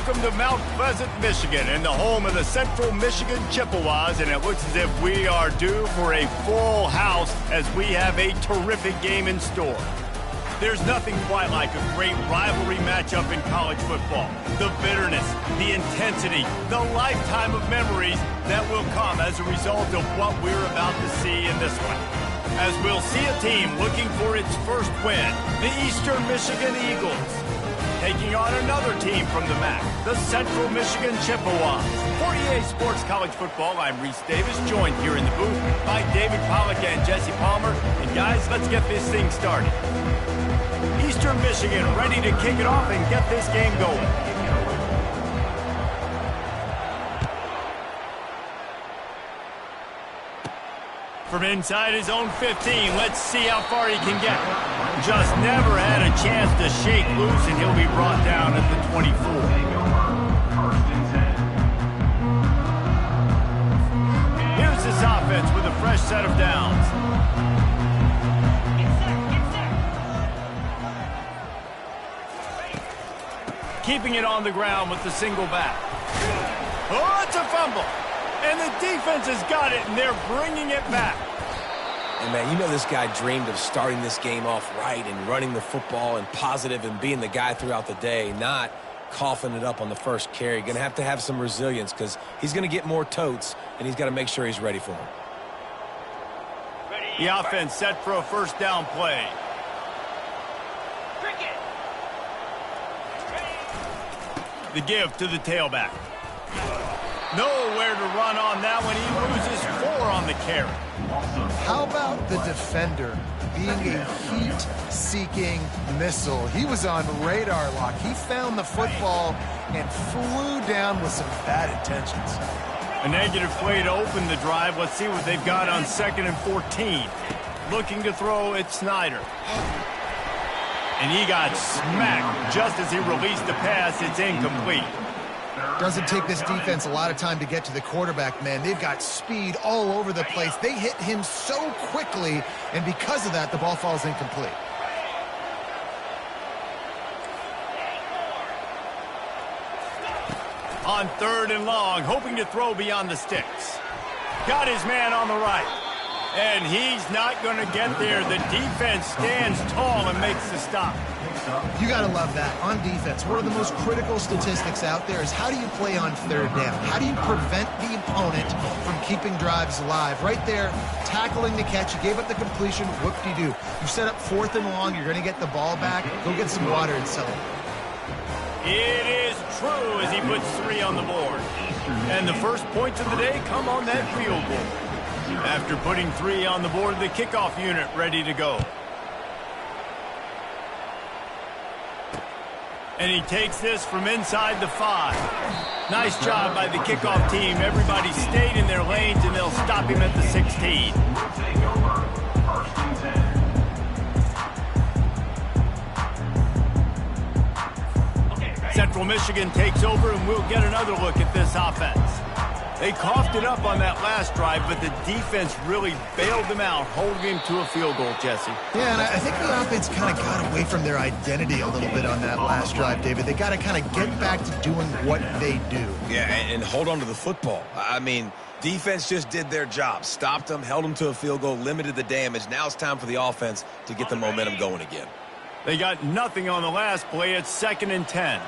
Welcome to Mount Pleasant, Michigan, and the home of the Central Michigan Chippewas, and it looks as if we are due for a full house as we have a terrific game in store. There's nothing quite like a great rivalry matchup in college football. The bitterness, the intensity, the lifetime of memories that will come as a result of what we're about to see in this one. As we'll see a team looking for its first win, the Eastern Michigan Eagles, taking on another team from the MAC, the Central Michigan Chippewas. For EA Sports College Football, I'm Reese Davis, joined here in the booth by David Pollack and Jesse Palmer. And guys, let's get this thing started. Eastern Michigan ready to kick it off and get this game going. From inside his own 15, let's see how far he can get. Just never had a chance to shake loose, and he'll be brought down at the 24. Here's this offense with a fresh set of downs. Keeping it on the ground with the single back. Oh, it's a fumble. And the defense has got it, and they're bringing it back. And, man, you know this guy dreamed of starting this game off right and running the football and positive and being the guy throughout the day, not coughing it up on the first carry. Going to have some resilience because he's going to get more totes, and he's got to make sure he's ready for them. The offense set for a first down play. The give to the tailback. Nowhere to run on that one. He loses 4 on the carry. How about the defender being a heat-seeking missile? He was on radar lock. He found the football and flew down with some bad intentions. A negative play to open the drive. Let's see what they've got on 2nd and 14. Looking to throw, it's Snyder. And he got smacked just as he released the pass. It's incomplete. Doesn't take this defense a lot of time to get to the quarterback, man. They've got speed all over the place. They hit him so quickly, and because of that, the ball falls incomplete. On 3rd and long, hoping to throw beyond the sticks. Got his man on the right. And he's not going to get there. The defense stands tall and makes the stop. You got to love that. On defense, one of the most critical statistics out there is how do you play on 3rd down? How do you prevent the opponent from keeping drives alive? Right there, tackling the catch. You gave up the completion. Whoop-de-doo. You set up 4th and long. You're going to get the ball back. Go get some water and celebrate. It is true as he puts 3 on the board. And the first points of the day come on that field goal. After putting 3 on the board, the kickoff unit ready to go. And he takes this from inside the 5. Nice job by the kickoff team. Everybody stayed in their lanes, and they'll stop him at the 16. Central Michigan takes over, and we'll get another look at this offense. They coughed it up on that last drive, but the defense really bailed them out, holding him to a field goal, Jesse. Yeah, and I think the offense kind of got away from their identity a little bit on that last drive, David. They got to kind of get back to doing what they do. Yeah, and hold on to the football. I mean, defense just did their job. Stopped them, held them to a field goal, limited the damage. Now it's time for the offense to get the momentum going again. They got nothing on the last play. It's 2nd and 10.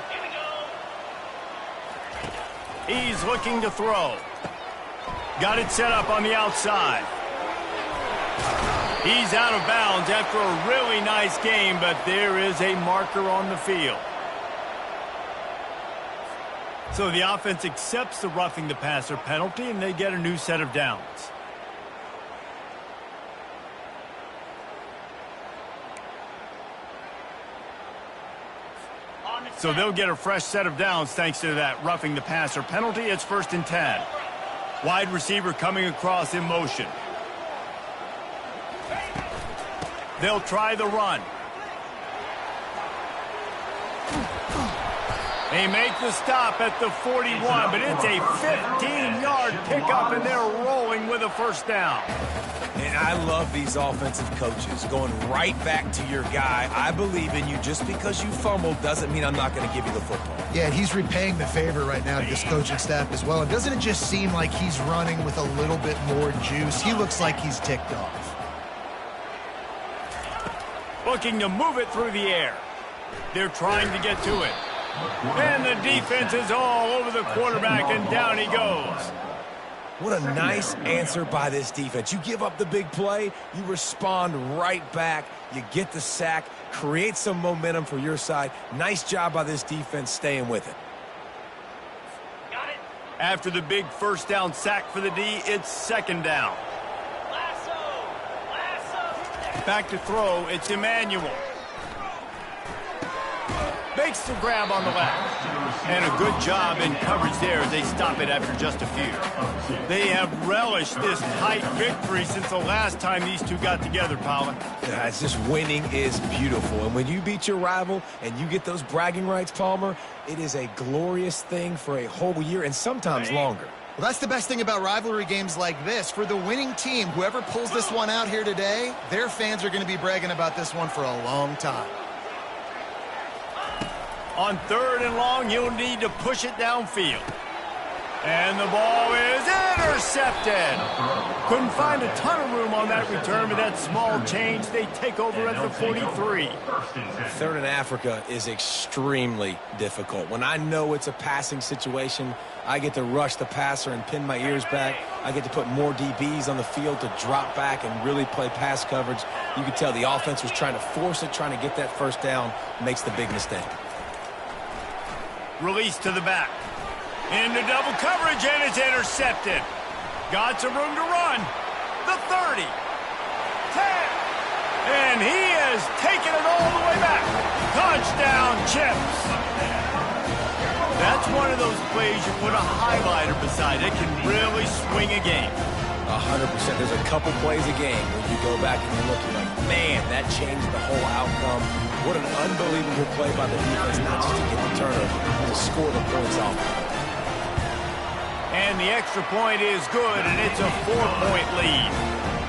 He's looking to throw. Got it set up on the outside. He's out of bounds after a really nice game, but there is a marker on the field. So the offense accepts the roughing the passer penalty, and they get a new set of downs. So they'll get a fresh set of downs thanks to that roughing the passer penalty. It's 1st and 10. Wide receiver coming across in motion. They'll try the run. They make the stop at the 41, but it's a 15-yard pickup, and they're rolling with a first down. And I love these offensive coaches going right back to your guy. I believe in you. Just because you fumbled doesn't mean I'm not going to give you the football. Yeah, he's repaying the favor right now to this coaching staff as well. And doesn't it just seem like he's running with a little bit more juice? He looks like he's ticked off. Looking to move it through the air. They're trying to get to it. And the defense is all over the quarterback, and down he goes. What a nice answer by this defense. You give up the big play, you respond right back, you get the sack, create some momentum for your side. Nice job by this defense staying with it. After the big first down sack for the D, it's second down. Back to throw, it's Emmanuel. Makes the grab on the left. And a good job in coverage there as they stop it after just a few. They have relished this tight victory since the last time these two got together, Paula. Yeah, it's just winning is beautiful. And when you beat your rival and you get those bragging rights, Palmer, it is a glorious thing for a whole year and sometimes longer. Well, that's the best thing about rivalry games like this. For the winning team, whoever pulls this one out here today, their fans are going to be bragging about this one for a long time. On third and long, you'll need to push it downfield. And the ball is intercepted. Couldn't find a ton of room on that return, but that small change, they take over at the 43. Third in Africa is extremely difficult. When I know it's a passing situation, I get to rush the passer and pin my ears back. I get to put more DBs on the field to drop back and really play pass coverage. You can tell the offense was trying to force it, trying to get that first down, makes the big mistake. Release to the back. Into double coverage, and it's intercepted. Got some room to run. The 30. 10. And he has taken it all the way back. Touchdown, Chips. That's one of those plays you put a highlighter beside it. Can really swing a game. 100%. There's a couple plays a game where you go back and you look, you're like, man, that changed the whole outcome. What an unbelievable play by the defense, not just to get the turnover, but to score the points off. And the extra point is good, and it's a 4-point lead.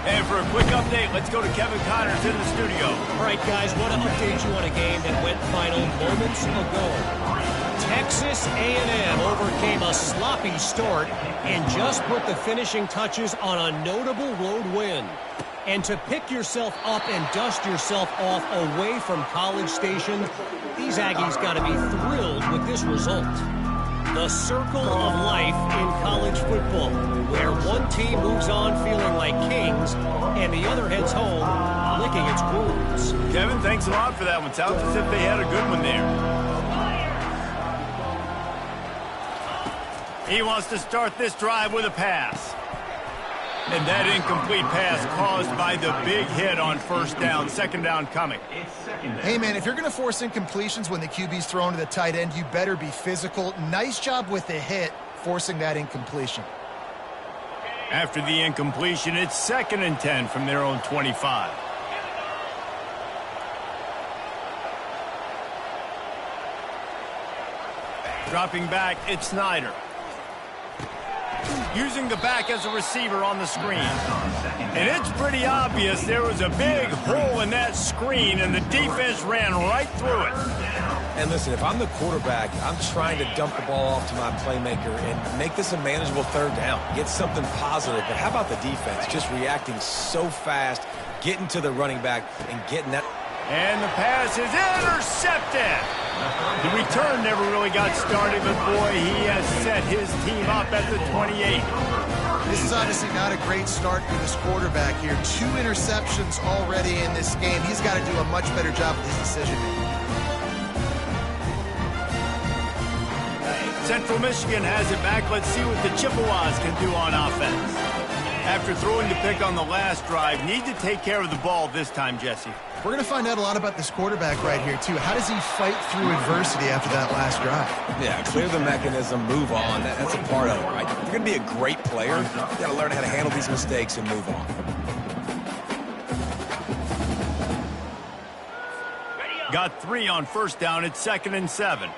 And for a quick update, let's go to Kevin Connors in the studio. All right, guys, what an update you on a game that went final moments ago. Texas A&M overcame a sloppy start and just put the finishing touches on a notable road win. And to pick yourself up and dust yourself off away from College Station, these Aggies got to be thrilled with this result. The circle of life in college football, where one team moves on feeling like kings and the other heads home licking its wounds. Kevin, thanks a lot for that one. Sounds as if they had a good one there. He wants to start this drive with a pass. And that incomplete pass caused by the big hit on first down. Second down coming. Hey, man, if you're going to force incompletions when the QB's thrown to the tight end, you better be physical. Nice job with the hit, forcing that incompletion. After the incompletion, it's 2nd and 10 from their own 25. Dropping back, it's Snyder. Using the back as a receiver on the screen. And it's pretty obvious there was a big hole in that screen, and the defense ran right through it. And listen, if I'm the quarterback, I'm trying to dump the ball off to my playmaker and make this a manageable third down. Get something positive. But how about the defense? Just reacting so fast, getting to the running back and getting that. And the pass is intercepted. The return never really got started, but boy, he has set his team up at the 28. This is obviously not a great start for this quarterback here. 2 interceptions already in this game. He's got to do a much better job with his decision-making. Central Michigan has it back. Let's see what the Chippewas can do on offense. After throwing the pick on the last drive, need to take care of the ball this time, Jesse. We're going to find out a lot about this quarterback right here, too. How does he fight through adversity after that last drive? Yeah, clear the mechanism, move on. That's a part of it, right? If you're going to be a great player, you got to learn how to handle these mistakes and move on. Got 3 on first down. It's 2nd and 7.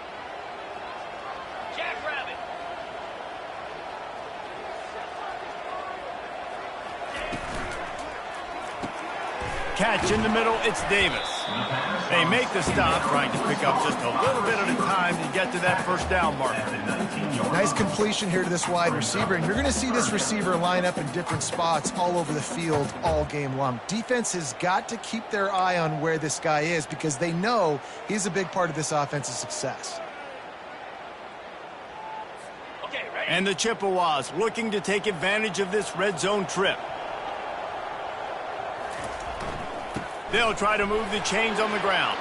Catch in the middle, it's Davis. They make the stop, trying to pick up just a little bit at a time to get to that first down marker. Nice completion here to this wide receiver, and you're going to see this receiver line up in different spots all over the field all game long. Defense has got to keep their eye on where this guy is because they know he's a big part of this offense's success. And the Chippewas looking to take advantage of this red zone trip. They'll try to move the chains on the ground.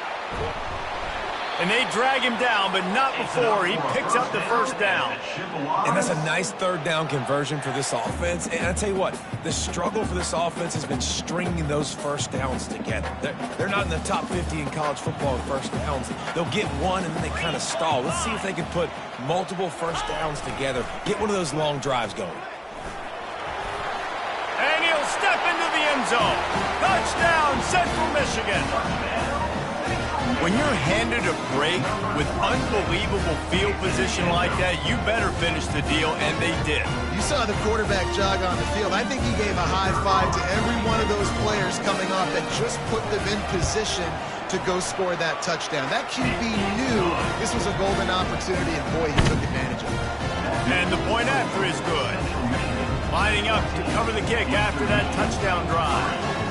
And they drag him down, but not before he picks up the first down. And that's a nice third down conversion for this offense. And I tell you what, the struggle for this offense has been stringing those first downs together. They're not in the top 50 in college football in first downs. They'll get one and then they kind of stall. Let's see if they can put multiple first downs together, get one of those long drives going. And he'll step into the end zone. Touchdown, Central Michigan. When you're handed a break with unbelievable field position like that, you better finish the deal, and they did. You saw the quarterback jog on the field. I think he gave a high five to every one of those players coming off that just put them in position to go score that touchdown. That QB knew this was a golden opportunity, and boy, he took advantage of it. And the point after is good. Lining up to cover the kick after that touchdown drive.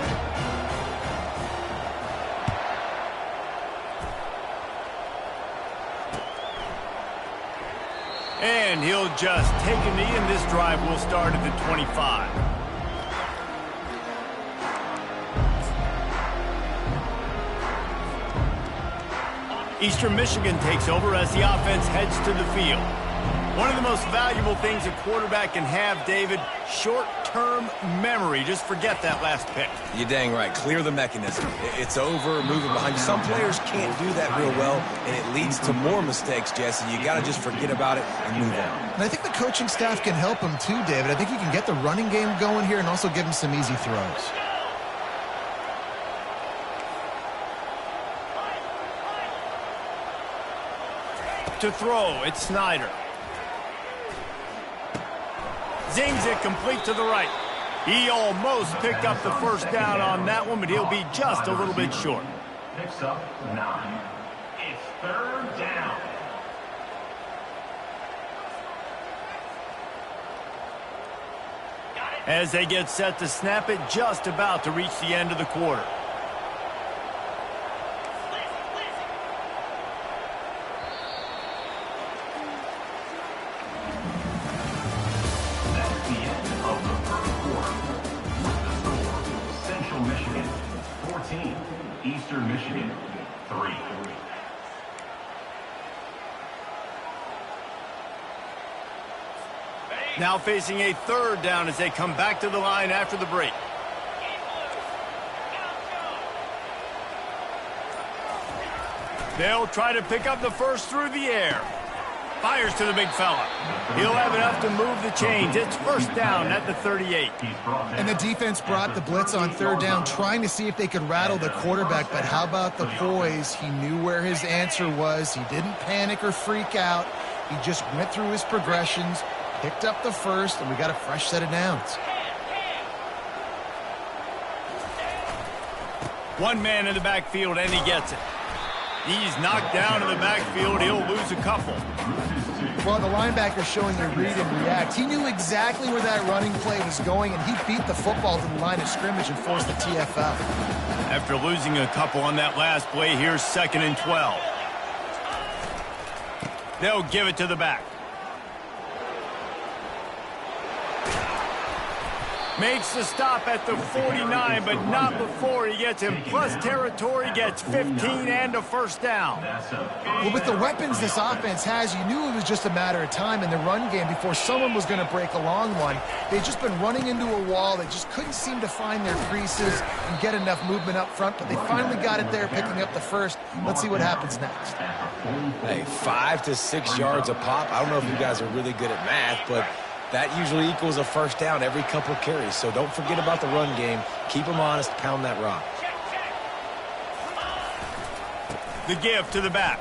And he'll just take a knee, and this drive will start at the 25. Eastern Michigan takes over as the offense heads to the field. One of the most valuable things a quarterback can have, David, short-term memory. Just forget that last pick. You're dang right. Clear the mechanism. It's over, moving behind you. Some players can't do that real well, and it leads to more mistakes, Jesse. You got to just forget about it and move on. And I think the coaching staff can help him too, David. I think he can get the running game going here and also give him some easy throws. To throw, it's Snyder. Zings it complete to the right. He almost picked up the first down on that one, but he'll be just a little bit short. Picks up 9. It's third down. As they get set to snap it, just about to reach the end of the quarter. Eastern Michigan, 3. Now facing a third down as they come back to the line after the break. They'll try to pick up the first through the air. Fires to the big fella. He'll have enough to move the chains. It's first down at the 38. And the defense brought the blitz on third down, trying to see if they could rattle the quarterback. But how about the poise? He knew where his answer was. He didn't panic or freak out. He just went through his progressions, picked up the first, and we got a fresh set of downs. One man in the backfield, and he gets it. He's knocked down in the backfield. He'll lose a couple. Well, the linebacker showing the read and react. He knew exactly where that running play was going, and he beat the football to the line of scrimmage and forced the TFL. After losing a couple on that last play, here's 2nd and 12. They'll give it to the back. Makes the stop at the 49, but not before he gets him. Plus territory, gets 15 and a first down. Well, with the weapons this offense has, you knew it was just a matter of time in the run game before someone was going to break a long one. They'd just been running into a wall. They just couldn't seem to find their creases and get enough movement up front, but they finally got it there, picking up the first. Let's see what happens next. Hey, 5 to 6 yards a pop. I don't know if you guys are really good at math, but that usually equals a first down every couple of carries. So don't forget about the run game. Keep them honest. Pound that rock. The give to the back.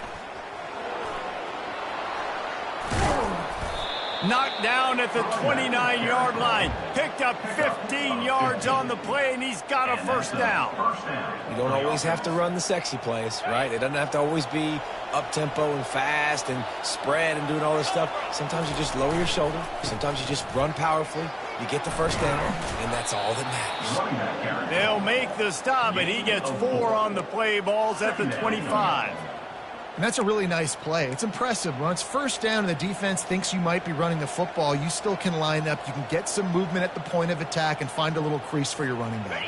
Knocked down at the 29-yard line. Picked up 15 yards on the play, and he's got a first down. You don't always have to run the sexy plays, right? It doesn't have to always be up-tempo and fast and spread and doing all this stuff. Sometimes you just lower your shoulder. Sometimes you just run powerfully. You get the first down, and that's all that matters. They'll make the stop, and he gets 4 on the play. Balls at the 25. And that's a really nice play. It's impressive. When it's first down and the defense thinks you might be running the football, you still can line up. You can get some movement at the point of attack and find a little crease for your running back.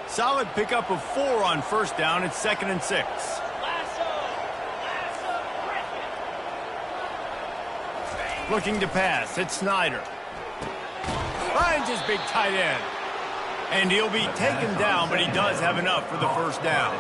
Solid pickup of 4 on first down. It's 2nd and 6. Looking to pass. It's Snyder. Finds his big tight end. And he'll be taken down, but he does have enough for the first down.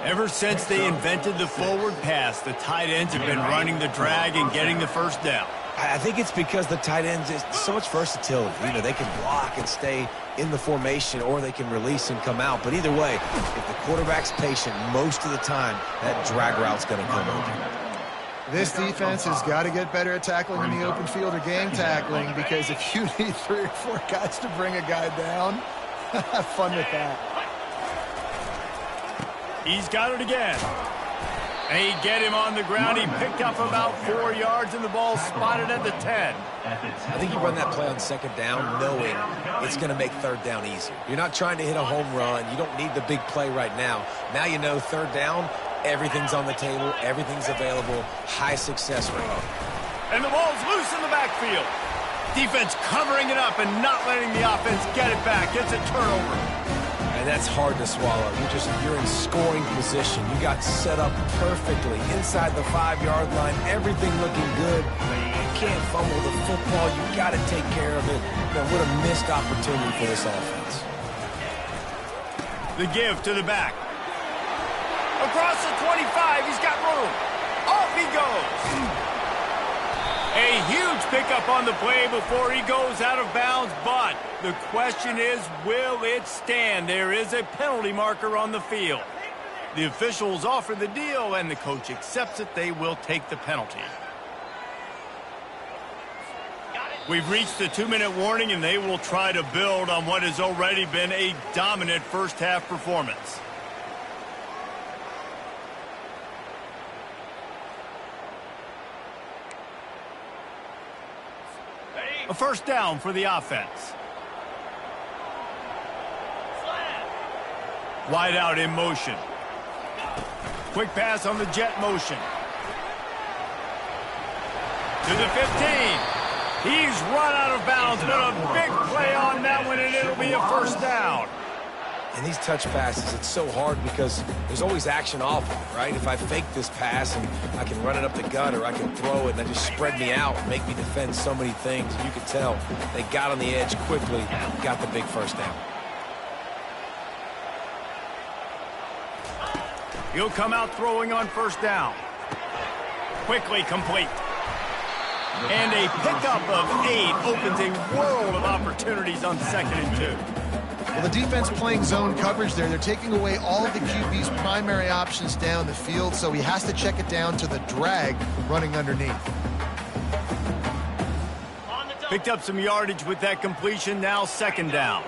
Ever since they invented the forward pass, the tight ends have been running the drag and getting the first down. I think it's because the tight ends is so much versatility. You know, they can block and stay in the formation, or they can release and come out. But either way, if the quarterback's patient most of the time, that drag route's going to come open. This defense has got to get better at tackling in the open field or game tackling, because if you need 3 or 4 guys to bring a guy down, have fun with that. He's got it again. They get him on the ground. He picked up about 4 yards, and the ball spotted at the 10. I think you run that play on second down knowing it's going to make third down easier. You're not trying to hit a home run. You don't need the big play right now. Now you know third down, everything's on the table, everything's available, high success rate. And the ball's loose in the backfield. Defense covering it up and not letting the offense get it back. It's a turnover. And that's hard to swallow. You're in scoring position. You got set up perfectly inside the 5-yard line. Everything looking good. You can't fumble the football. You got to take care of it. Man, what a missed opportunity for this offense. The give to the back. Across the 25, he's got room. Off he goes. A huge pickup on the play before he goes out of bounds, but the question is, will it stand? There is a penalty marker on the field. The officials offer the deal, and the coach accepts it. They will take the penalty. We've reached the 2-minute warning, and they will try to build on what has already been a dominant first-half performance. A first down for the offense. Wide out in motion. Quick pass on the jet motion. To the 15. He's run out of bounds, but a big play on that one, and it'll be a first down. And these touch passes, it's so hard because there's always action off of it, right? If I fake this pass and I can run it up the gut, or I can throw it and they just spread me out and make me defend so many things. You can tell they got on the edge quickly, got the big first down. He'll come out throwing on first down. Quickly complete. And a pickup of 8 opens a world of opportunities on 2nd and 2. Well, the defense playing zone coverage there. They're taking away all of the QB's primary options down the field, so he has to check it down to the drag running underneath. Picked up some yardage with that completion. Now 2nd down.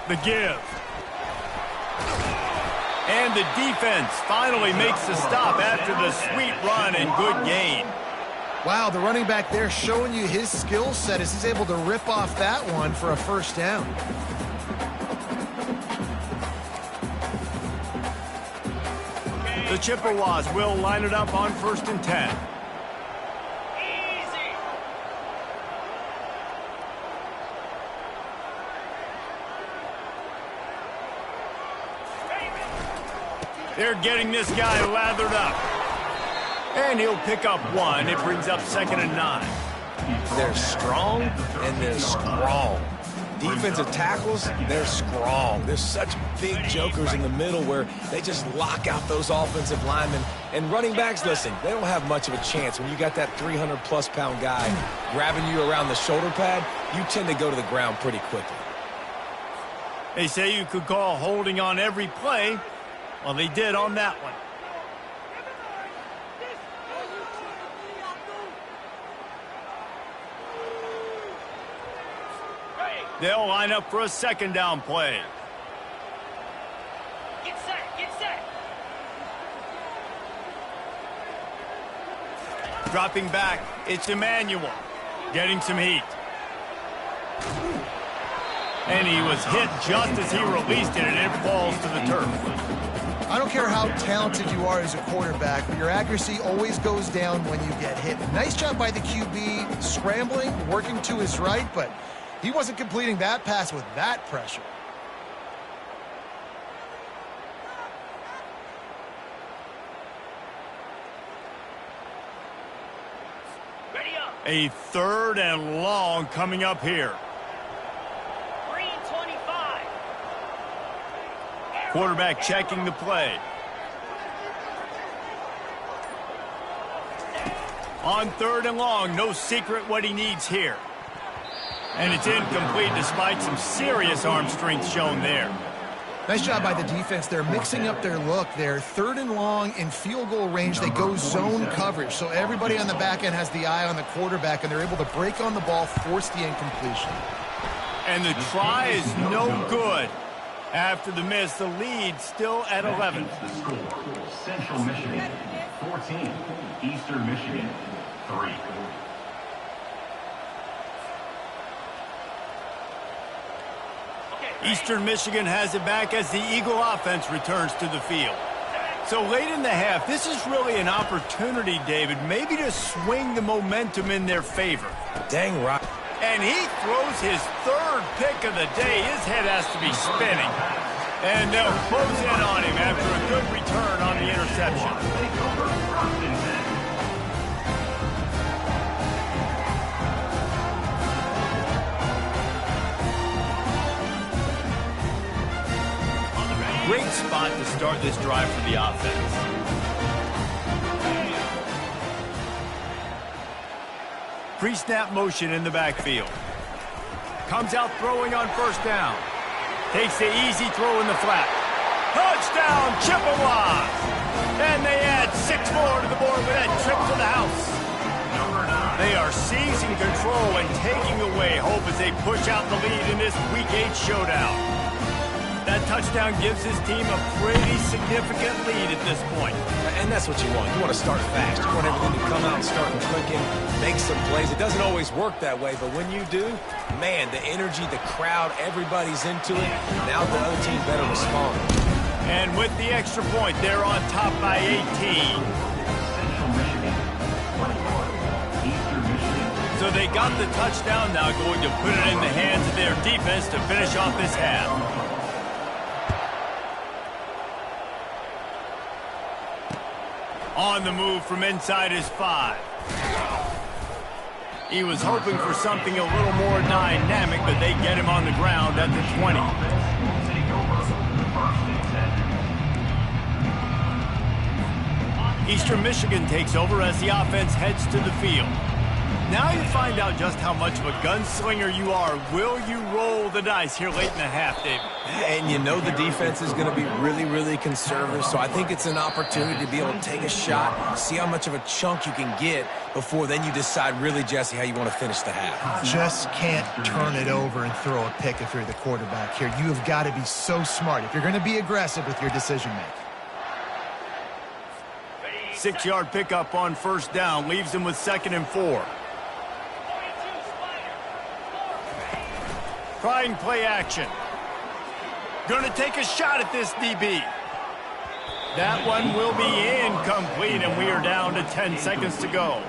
The give. And the defense finally makes the stop after the sweet run and good gain. Wow, the running back there showing you his skill set as he's able to rip off that one for a first down. The Chippewas will line it up on 1st and 10. They're getting this guy lathered up. And he'll pick up 1. It brings up 2nd and 9. They're strong and they're strong. Defensive tackles, they're strong. There's such big jokers in the middle where they just lock out those offensive linemen. And running backs, listen, they don't have much of a chance. When you got that 300-plus pound guy grabbing you around the shoulder pad, you tend to go to the ground pretty quickly. They say you could call holding on every play. Well, they did on that one. They'll line up for a second down play. Get set, get set. Dropping back, it's Emmanuel. Getting some heat. And he was hit just as he released it, and it falls to the turf. I don't care how talented you are as a quarterback, but your accuracy always goes down when you get hit. Nice job by the QB, scrambling, working to his right, but he wasn't completing that pass with that pressure. Ready up. A 3rd and long coming up here. Green 25. Quarterback checking the play. On 3rd and long, no secret what he needs here. And it's incomplete despite some serious arm strength shown there. Nice job by the defense. They're mixing up their look there. 3rd and long in field goal range. They go zone coverage. So everybody on the back end has the eye on the quarterback, and they're able to break on the ball, force the incompletion. And the try is no good. After the miss, the lead still at 11. The score, Central Michigan 14, Eastern Michigan 3. Eastern Michigan has it back as the Eagle offense returns to the field. So late in the half, this is really an opportunity, David, maybe to swing the momentum in their favor. Dang right. And he throws his 3rd pick of the day. His head has to be spinning. And they'll close in on him after a good return on the interception. Great spot to start this drive for the offense. Pre-snap motion in the backfield. Comes out throwing on 1st down. Takes the easy throw in the flat. Touchdown, Chippewas! And they add 6 more to the board with that trip to the house. They are seizing control and taking away hope as they push out the lead in this Week 8 showdown. That touchdown gives his team a pretty significant lead at this point. And that's what you want. You want to start fast. You want everything to come out and start clicking, make some plays. It doesn't always work that way, but when you do, man, the energy, the crowd, everybody's into it. Now the other team better respond. And with the extra point, they're on top by 18. Central Michigan 21, Eastern Michigan. So they got the touchdown, now going to put it in the hands of their defense to finish off this half. On the move from inside his 5. He was hoping for something a little more dynamic, but they get him on the ground at the 20. Take over 1st and 10. Eastern Michigan takes over as the offense heads to the field. Now you find out just how much of a gunslinger you are. Will you roll the dice here late in the half, David? And you know the defense is going to be really, really conservative, so I think it's an opportunity to be able to take a shot, see how much of a chunk you can get before then you decide really, Jesse, how you want to finish the half. Just can't turn it over and throw a pick if you're the quarterback here. You have got to be so smart if you're going to be aggressive with your decision-making. 6-yard pickup on 1st down leaves them with 2nd and 4. Trying play action. Gonna take a shot at this DB. That one will be incomplete, and we are down to 10 seconds to go.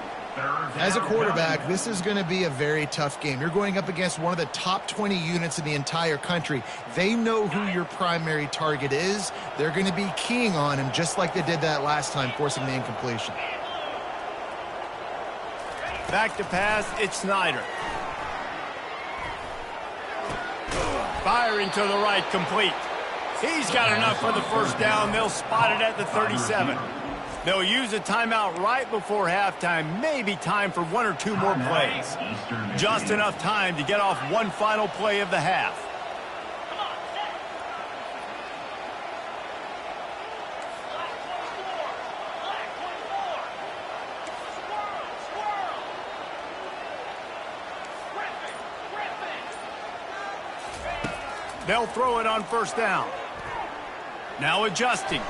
As a quarterback, this is going to be a very tough game. You're going up against one of the top 20 units in the entire country. They know who your primary target is. They're going to be keying on him just like they did that last time, forcing the incompletion. Back to pass, it's Snyder. Firing to the right, complete. He's got enough for the 1st down. They'll spot it at the 37. They'll use a timeout right before halftime. Maybe time for 1 or 2 more plays. Just enough time to get off one final play of the half. They'll throw it on first down. Now adjusting.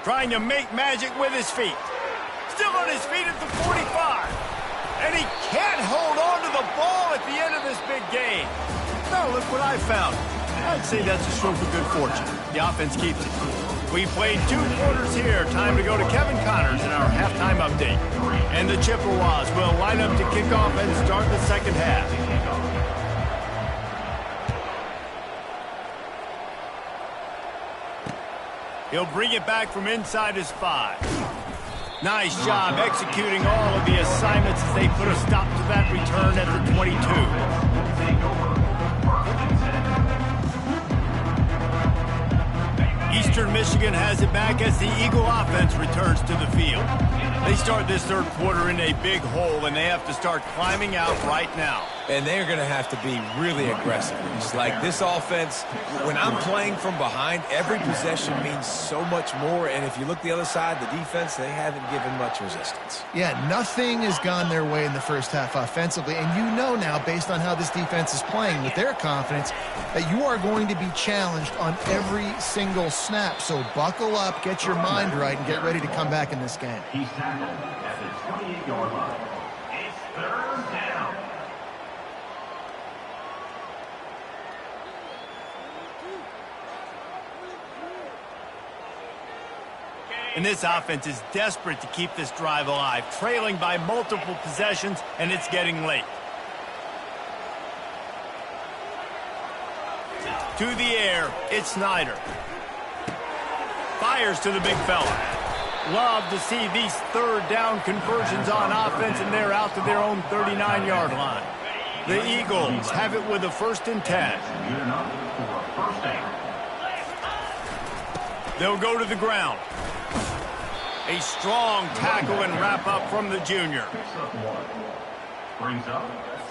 Trying to make magic with his feet. Still on his feet at the 45. And he can't hold on to the ball at the end of this big game. Now look what I found. I'd say that's a stroke of good fortune. The offense keeps it. We played 2 quarters here. Time to go to Kevin Connors in our halftime update. And the Chippewas will line up to kick off and start the second half. He'll bring it back from inside his 5. Nice job executing all of the assignments as they put a stop to that return at the 22. Eastern Michigan has it back as the Eagle offense returns to the field. They start this third quarter in a big hole, and they have to start climbing out right now. And they're going to have to be really aggressive. It's like this offense, when I'm playing from behind, every possession means so much more. And if you look the other side, the defense, they haven't given much resistance. Yeah, nothing has gone their way in the first half offensively. And you know now, based on how this defense is playing with their confidence, that you are going to be challenged on every single snap. So buckle up, get your mind right, and get ready to come back in this game. He's tackled at the 28-yard line. It's third down. And this offense is desperate to keep this drive alive, trailing by multiple possessions, and it's getting late. To the air, it's Snyder. Fires to the big fella. Love to see these third down conversions on offense, and they're out to their own 39-yard line. The Eagles have it with a 1st and 10. Good enough for a first down. They'll go to the ground. A strong tackle and wrap up from the junior. Picks up 1. Brings up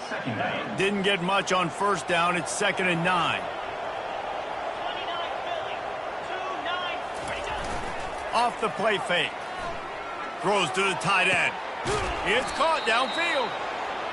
second down. Didn't get much on first down. It's 2nd and 9. Off the play fake. Throws to the tight end. It's caught downfield.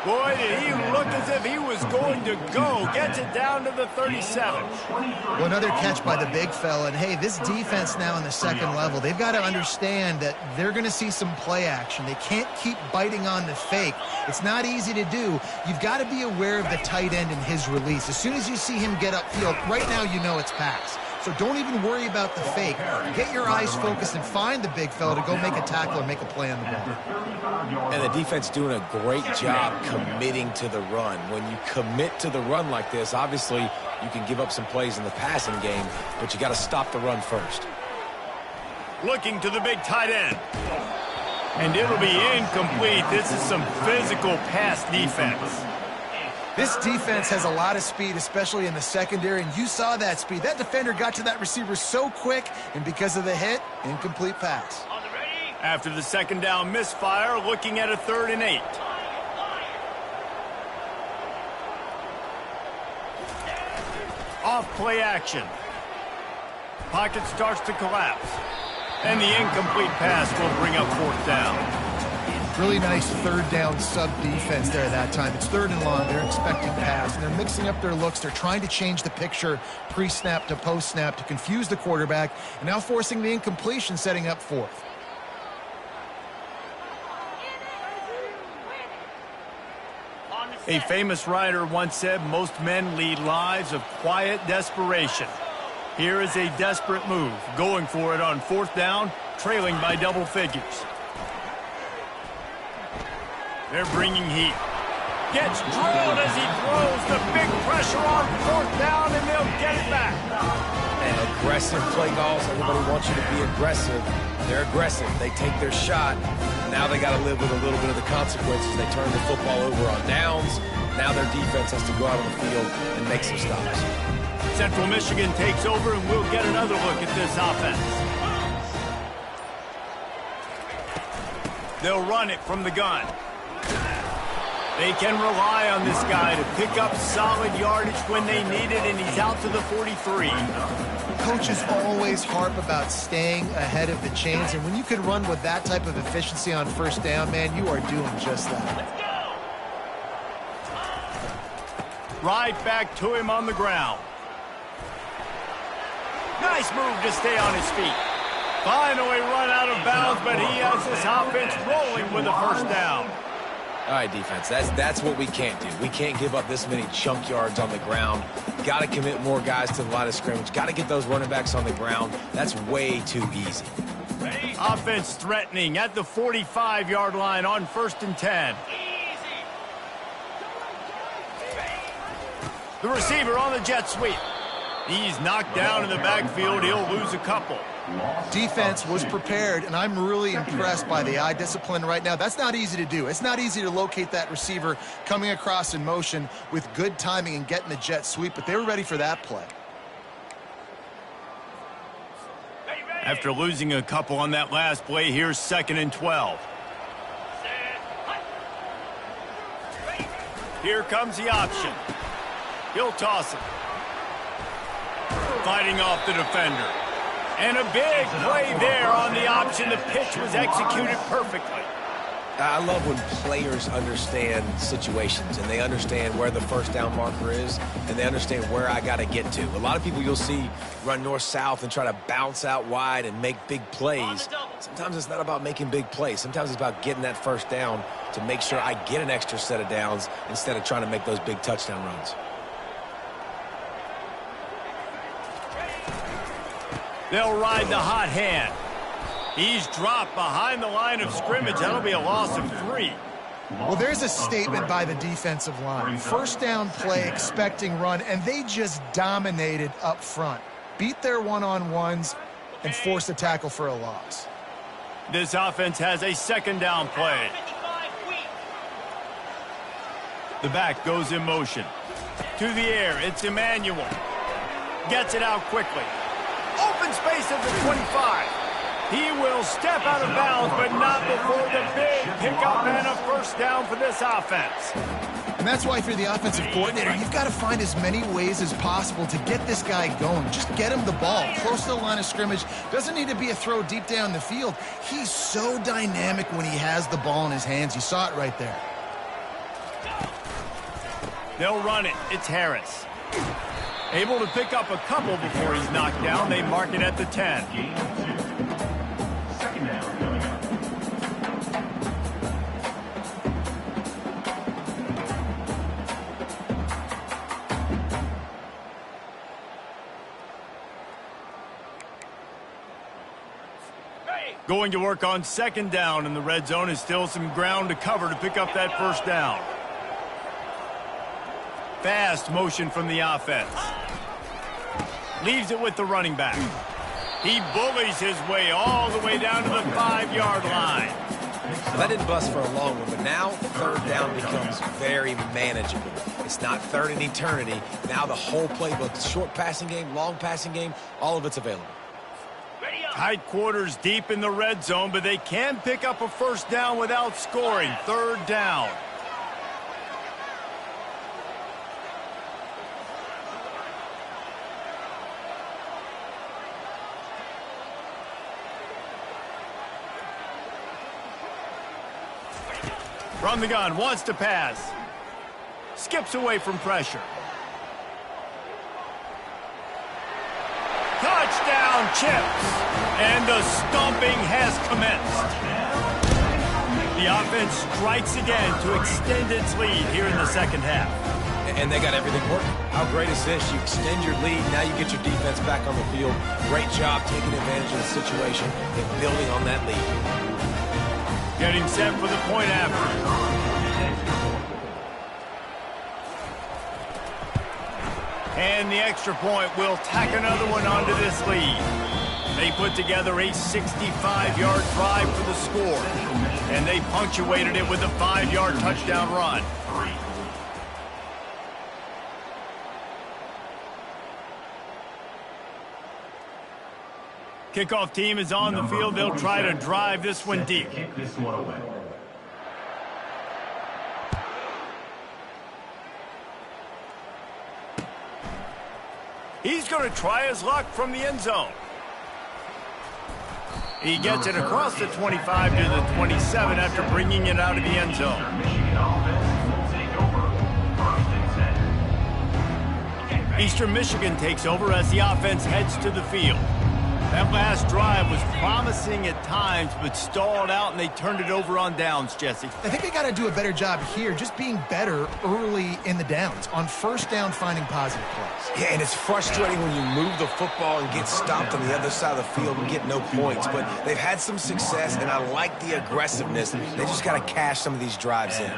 Boy, did he look as if he was going to go. Gets it down to the 37. Well, another catch by the big fella. And, hey, this defense now in the second level, they've got to understand that they're going to see some play action. They can't keep biting on the fake. It's not easy to do. You've got to be aware of the tight end and his release. As soon as you see him get upfield, right now you know it's pass. So don't even worry about the fake. Get your eyes focused and find the big fella to go make a tackle or make a play on the ball. And the defense doing a great job committing to the run. When you commit to the run like this, obviously you can give up some plays in the passing game, but you got to stop the run first. Looking to the big tight end. And it'll be incomplete. This is some physical pass defense. This defense has a lot of speed, especially in the secondary, and you saw that speed. That defender got to that receiver so quick, and because of the hit, incomplete pass. After the second down misfire, looking at a 3rd and 8. Off play action. Pocket starts to collapse. And the incomplete pass will bring up 4th down. Really nice 3rd down sub-defense there that time. It's 3rd and long. They're expecting pass, and they're mixing up their looks. They're trying to change the picture pre-snap to post-snap to confuse the quarterback, and now forcing the incompletion, setting up 4th. A famous writer once said, most men lead lives of quiet desperation. Here is a desperate move, going for it on 4th down, trailing by double figures. They're bringing heat. Gets drilled as he throws the big pressure on 4th down, and they'll get it back. And aggressive play calls. Everybody wants you to be aggressive. They're aggressive. They take their shot. Now they got to live with a little bit of the consequences. They turn the football over on downs. Now their defense has to go out on the field and make some stops. Central Michigan takes over, and we'll get another look at this offense. They'll run it from the gun. They can rely on this guy to pick up solid yardage when they need it, and he's out to the 43. Coaches always harp about staying ahead of the chains, and when you can run with that type of efficiency on 1st down, man, you are doing just that. Right back to him on the ground. Nice move to stay on his feet. Finally run out of bounds, but he has this offense rolling with a first down. All right, defense, that's what we can't do. We can't give up this many chunk yards on the ground. Got to commit more guys to the line of scrimmage. Got to get those running backs on the ground. That's way too easy. Offense threatening at the 45-yard line on 1st and 10. The receiver on the jet sweep. He's knocked down in the backfield. He'll lose a couple. Defense was prepared, and I'm really impressed by the eye discipline right now. That's not easy to do. It's not easy to locate that receiver coming across in motion with good timing and getting the jet sweep, but they were ready for that play. After losing a couple on that last play, here's 2nd and 12. Here comes the option. He'll toss it. Fighting off the defender. And a big play there on the option. The pitch was executed perfectly. I love when players understand situations and they understand where the first down marker is and they understand where I got to get to. A lot of people you'll see run north-south and try to bounce out wide and make big plays. Sometimes it's not about making big plays. Sometimes it's about getting that first down to make sure I get an extra set of downs instead of trying to make those big touchdown runs. They'll ride the hot hand. He's dropped behind the line of scrimmage. That'll be a loss of 3. Well, there's a statement by the defensive line. First down play, expecting run, and they just dominated up front. Beat their one-on-ones and forced a tackle for a loss. This offense has a 2nd down play. The back goes in motion. To the air, it's Emmanuel. Gets it out quickly. Open space at the 25. He will step out of bounds, but not before the big pickup and a first down for this offense. And that's why if you're the offensive coordinator, you've got to find as many ways as possible to get this guy going. Just get him the ball close to the line of scrimmage. Doesn't need to be a throw deep down the field. He's so dynamic when he has the ball in his hands. You saw it right there. They'll run it. It's Harris. Able to pick up a couple before he's knocked down. They mark it at the 10. Second down coming up. Going to work on 2nd down, and the red zone is still some ground to cover to pick up that first down. Fast motion from the offense. Leaves it with the running back. He bullies his way all the way down to the 5-yard line. Well, that didn't bust for a long one, but now 3rd down becomes very manageable. It's not 3rd and eternity. Now the whole playbook, short passing game, long passing game, all of it's available. Tight quarters deep in the red zone, but they can pick up a first down without scoring. 3rd down. From the gun, wants to pass. Skips away from pressure. Touchdown, Chips. And the stomping has commenced. The offense strikes again to extend its lead here in the 2nd half. And they got everything working. How great is this? You extend your lead, now you get your defense back on the field. Great job taking advantage of the situation and building on that lead. Getting set for the point after. And the extra point will tack another one onto this lead. They put together a 65-yard drive for the score, and they punctuated it with a 5-yard touchdown run. Kickoff team is on the field. They'll try to drive this one deep. Kick this one away. He's going to try his luck from the end zone. He gets it across the 25 to the 27 after bringing it out of the end zone. Michigan offense will take over 1st and 10. Eastern Michigan takes over as the offense heads to the field. That last drive was promising at times, but stalled out, and they turned it over on downs, Jesse. I think they got to do a better job here, just being better early in the downs, on first down finding positive plays. Yeah, and it's frustrating when you move the football and get stopped on the other side of the field and get no points, but they've had some success, and I like the aggressiveness. They just got to cash some of these drives in.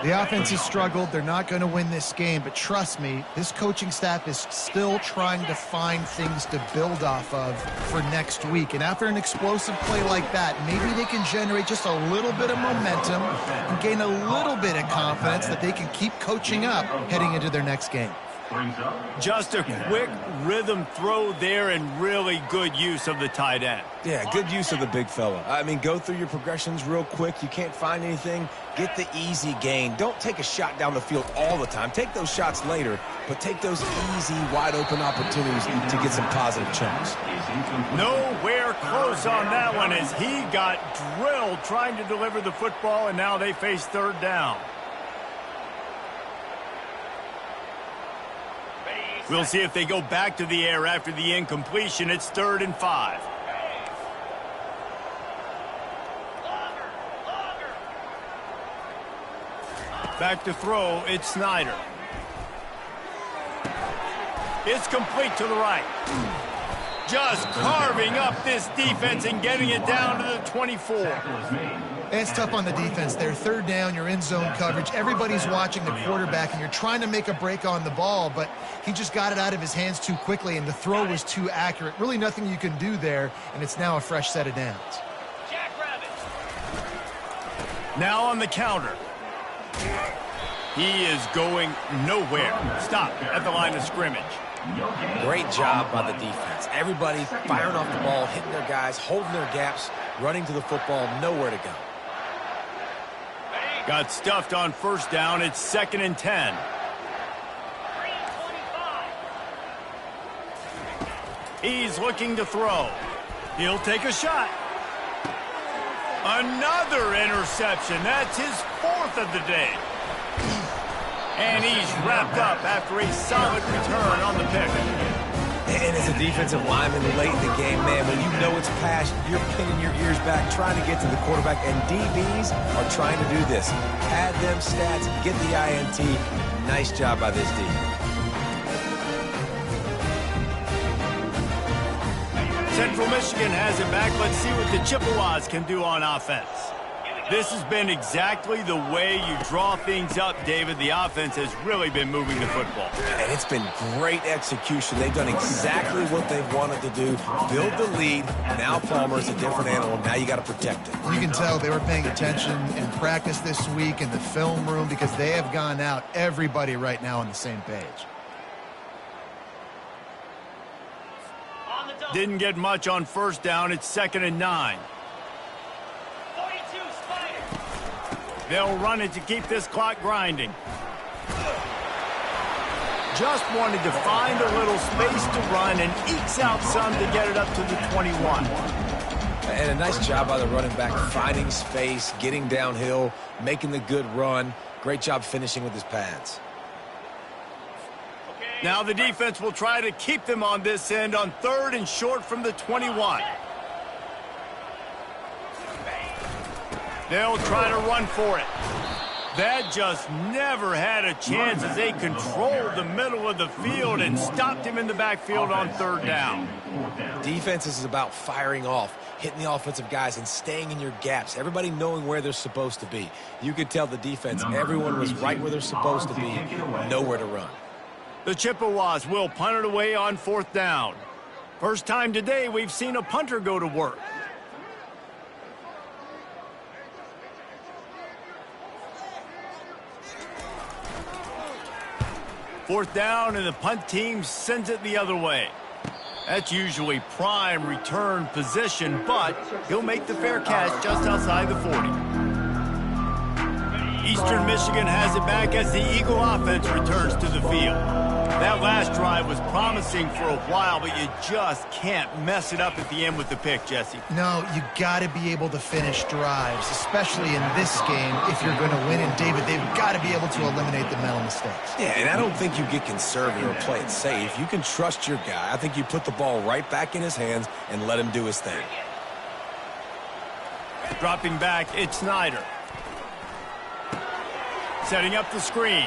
The offense has struggled. They're not going to win this game, but trust me, this coaching staff is still trying to find things to build off of for next week. And after an explosive play like that, maybe they can generate just a little bit of momentum and gain a little bit of confidence that they can keep coaching up heading into their next game. Just a quick rhythm throw there and really good use of the tight end. Yeah, good use of the big fella. I mean, go through your progressions real quick. You can't find anything, get the easy gain. Don't take a shot down the field all the time. Take those shots later, but take those easy, wide-open opportunities to get some positive chunks. Nowhere close on that one as he got drilled trying to deliver the football, and now they face third down. We'll see if they go back to the air after the incompletion. It's 3rd and 5. Back to throw, it's Snyder. It's complete to the right. Just carving up this defense and getting it down to the 24. It's tough on the defense there. 3rd down, you're in zone coverage. Everybody's watching the quarterback, and you're trying to make a break on the ball, but he just got it out of his hands too quickly, and the throw was too accurate. Really nothing you can do there, and it's now a fresh set of downs. Now on the counter. He is going nowhere. Stop at the line of scrimmage. Great job by the defense. Everybody firing off the ball, hitting their guys, holding their gaps, running to the football, nowhere to go. Got stuffed on first down. It's 2nd and 10. He's looking to throw. He'll take a shot. Another interception. That's his 4th of the day. And he's wrapped up after a solid return on the pick. And as a defensive lineman late in the game, man, when you know it's past, you're pinning your ears back, trying to get to the quarterback, and DBs are trying to do this. Pad them stats, get the INT. Nice job by this D. Central Michigan has it back. Let's see what the Chippewas can do on offense. This has been exactly the way you draw things up, David. The offense has really been moving the football. And it's been great execution. They've done exactly what they've wanted to do. Build the lead. Now Palmer's a different animal. Now you got to protect it. You can tell they were paying attention in practice this week in the film room because they have gone out, everybody right now on the same page. Didn't get much on first down. It's 2nd and 9. They'll run it to keep this clock grinding. Just wanted to find a little space to run and ekes out some to get it up to the 21. And a nice job by the running back, finding space, getting downhill, making the good run. Great job finishing with his pads. Now the defense will try to keep them on this end on 3rd and short from the 21. They'll try to run for it. That just never had a chance as they controlled the middle of the field and stopped him in the backfield on 3rd down. Defense is about firing off, hitting the offensive guys and staying in your gaps. Everybody knowing where they're supposed to be. You could tell the defense, everyone was right where they're supposed to be, nowhere to run. The Chippewas will punt it away on 4th down. First time today we've seen a punter go to work. Fourth down, and the punt team sends it the other way. That's usually prime return position, but he'll make the fair catch just outside the 40. Eastern Michigan has it back as the Eagle offense returns to the field. That last drive was promising for a while, but you just can't mess it up at the end with the pick, Jesse. No, you got to be able to finish drives, especially in this game if you're going to win. And, David, they've got to be able to eliminate the mental mistakes. Yeah, and I don't think you get conservative or play it safe. You can trust your guy. I think you put the ball right back in his hands and let him do his thing. Dropping back, it's Snyder. Setting up the screen.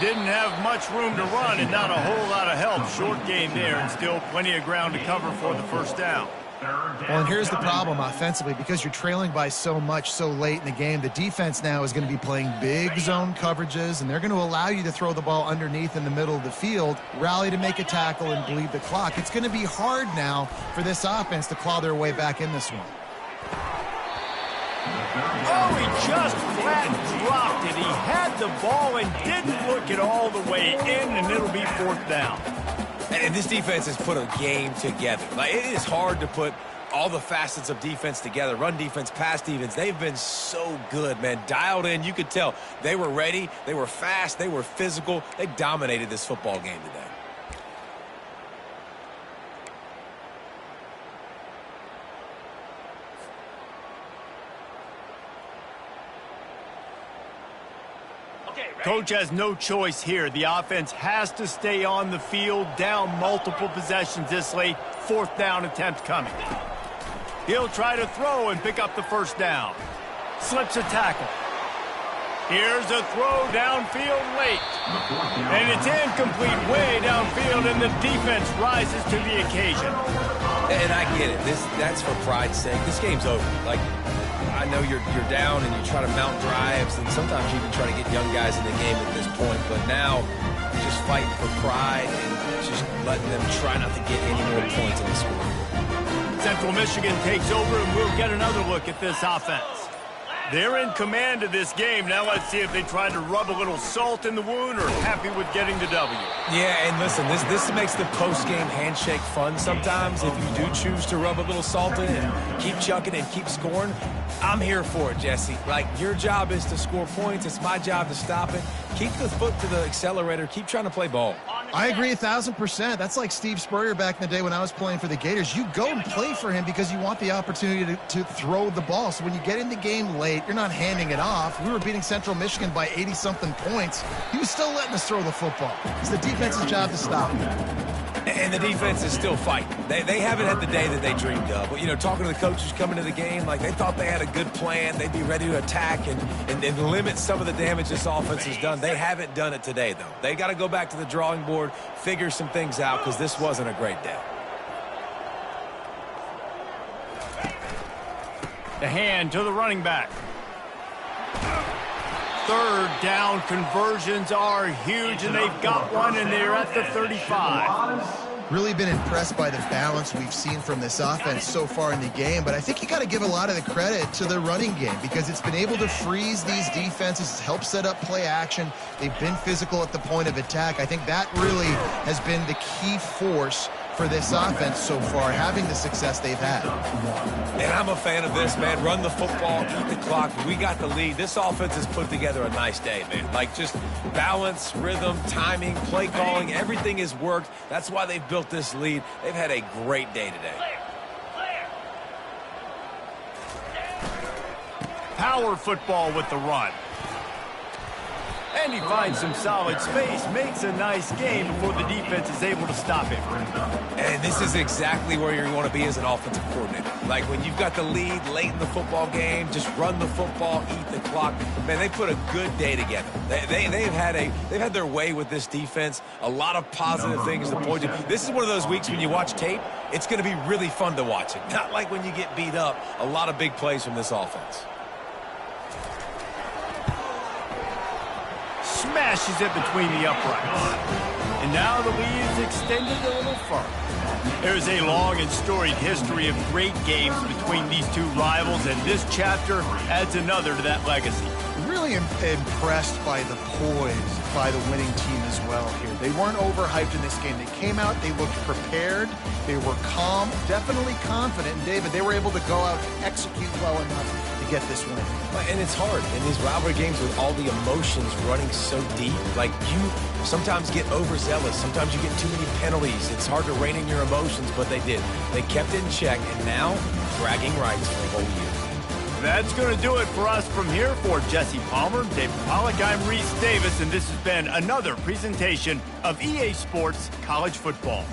Didn't have much room to run and not a whole lot of help. Short game there and still plenty of ground to cover for the first down. Well, and here's the problem offensively. Because you're trailing by so much so late in the game, the defense now is going to be playing big zone coverages, and they're going to allow you to throw the ball underneath in the middle of the field, rally to make a tackle, and bleed the clock. It's going to be hard now for this offense to claw their way back in this one. Oh, he just flat dropped it. He had the ball and didn't look it all the way in, and it'll be fourth down. And this defense has put a game together. Like, it is hard to put all the facets of defense together. Run defense, pass defense. They've been so good, man. Dialed in. You could tell they were ready. They were fast. They were physical. They dominated this football game today. Coach has no choice here. The offense has to stay on the field, down multiple possessions this late. Fourth down attempt coming. He'll try to throw and pick up the first down. Slips a tackle. Here's a throw downfield late. And it's incomplete way downfield, and the defense rises to the occasion. And I get it. That's for pride's sake. This game's over. Like, I know you're down and you try to mount drives, and sometimes you can try to get young guys in the game at this point, but now you're just fighting for pride and just letting them try not to get any more points in the score. Central Michigan takes over, and we'll get another look at this offense. They're in command of this game. Now let's see if they try to rub a little salt in the wound or happy with getting the W. Yeah, and listen, this makes the post-game handshake fun sometimes. If you do choose to rub a little salt in and keep chucking and keep scoring, I'm here for it, Jesse. Like, your job is to score points. It's my job to stop it. Keep the foot to the accelerator. Keep trying to play ball. I agree 1,000%. That's like Steve Spurrier back in the day when I was playing for the Gators. You go and play for him because you want the opportunity to throw the ball. So when you get in the game late, you're not handing it off. We were beating Central Michigan by 80-something points. He was still letting us throw the football. It's the defense's job to stop him. And the defense is still fighting. They haven't had the day that they dreamed of. But, you know, talking to the coaches coming to the game, like, they thought they had a good plan. They'd be ready to attack and limit some of the damage this offense has done. They haven't done it today, though. They got to go back to the drawing board, figure some things out, because this wasn't a great day. The hand to the running back. Third down conversions are huge, and they've got one, and they're at the 35. Really been impressed by the balance we've seen from this offense so far in the game, but I think you got to give a lot of the credit to the running game because it's been able to freeze these defenses, help set up play action. They've been physical at the point of attack. I think that really has been the key force for this offense so far, having the success they've had. And I'm a fan of this, man. Run the football, keep the clock. We got the lead. This offense has put together a nice day, man. Like, just balance, rhythm, timing, play calling, everything has worked. That's why they've built this lead. They've had a great day today. Power football with the run. And he finds some solid space, makes a nice game before the defense is able to stop him. And this is exactly where you want to be as an offensive coordinator. Like, when you've got the lead late in the football game, just run the football, eat the clock. Man, they put a good day together. They've had their way with this defense. A lot of positive things to point to. This is one of those weeks when you watch tape, it's going to be really fun to watch it. Not like when you get beat up. A lot of big plays from this offense. Smashes it between the uprights. And now the lead is extended a little further. There's a long and storied history of great games between these two rivals, and this chapter adds another to that legacy. It really impressed by the poise by the winning team as well here. They weren't overhyped in this game. They came out, they looked prepared, they were calm, definitely confident. And David, they were able to go out and execute well enough to get this win. And it's hard in these rivalry games with all the emotions running so deep. Like, you sometimes get overzealous. Sometimes you get too many penalties. It's hard to rein in your emotions, but they did. They kept it in check, and now bragging rights for the whole year. That's going to do it for us from here. For Jesse Palmer, David Pollack, I'm Reese Davis, and this has been another presentation of EA Sports College Football.